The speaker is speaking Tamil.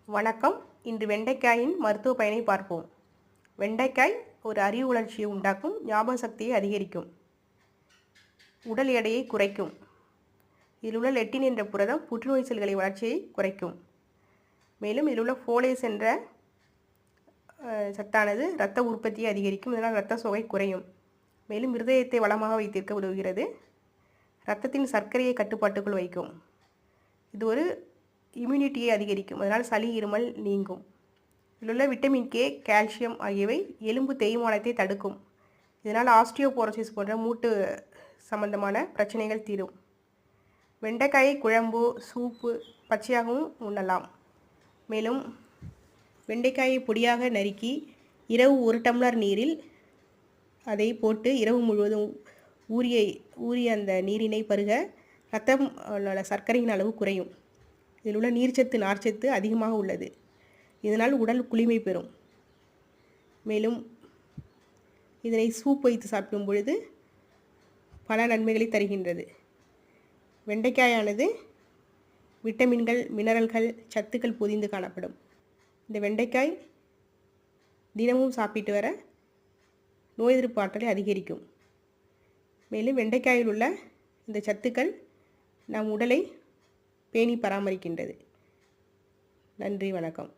வணக்கம். இன்று வெண்டைக்காயின் மருத்துவ பயனை பார்ப்போம். வெண்டைக்காய் ஒரு அறிவு வளர்ச்சியை உண்டாக்கும், ஞாபக சக்தியை அதிகரிக்கும், உடல் எடையை குறைக்கும். இதில் உள்ள லெட்டின் என்ற புரதம் புற்றுநோய் செல்களை வளர்ச்சியை குறைக்கும். மேலும் இதில் உள்ள ஃபோலேஸ் என்ற சத்தானது இரத்த உற்பத்தியை அதிகரிக்கும், இதனால் இரத்த சோகை குறையும். மேலும் இருதயத்தை வளமாக வைத்திருக்க உதவுகிறது. இரத்தத்தின் சர்க்கரையை கட்டுப்பாட்டுக்குள் வைக்கும். இது ஒரு இம்யூனிட்டியை அதிகரிக்கும், அதனால் சளி இருமல் நீங்கும். இதில் உள்ள விட்டமின் கே, கால்சியம் ஆகியவை எலும்பு தேய்மானத்தை தடுக்கும். இதனால் ஆஸ்டியோபோரோசிஸ் போன்ற மூட்டு சம்பந்தமான பிரச்சனைகள் தீரும். வெண்டைக்காயை குழம்பு, சூப்பு, பச்சையாகவும் உண்ணலாம். மேலும் வெண்டைக்காயை பொடியாக நறுக்கி இரவு 1 டம்ளர் நீரில் அதை போட்டு இரவு முழுவதும் ஊறிய அந்த நீரினை பருக இரத்தம் சர்க்கரையின் அளவு குறையும். இதில் உள்ள நீர்ச்சத்து, நார்ச்சத்து அதிகமாக உள்ளது. இதனால் உடல் குளிமை பெறும். மேலும் இதனை சூப் வைத்து சாப்பிடும் பொழுது பல நன்மைகளை தருகின்றது. வெண்டைக்காயானது விட்டமின்கள், மினரல்கள், சத்துக்கள் பொதிந்து காணப்படும். இந்த வெண்டைக்காய் தினமும் சாப்பிட்டு வர நோய் எதிர்ப்பு ஆற்றலை அதிகரிக்கும். மேலும் வெண்டைக்காயில் உள்ள இந்த சத்துக்கள் நம் உடலை பேணி பராமரிக்கின்றது. நன்றி, வணக்கம்.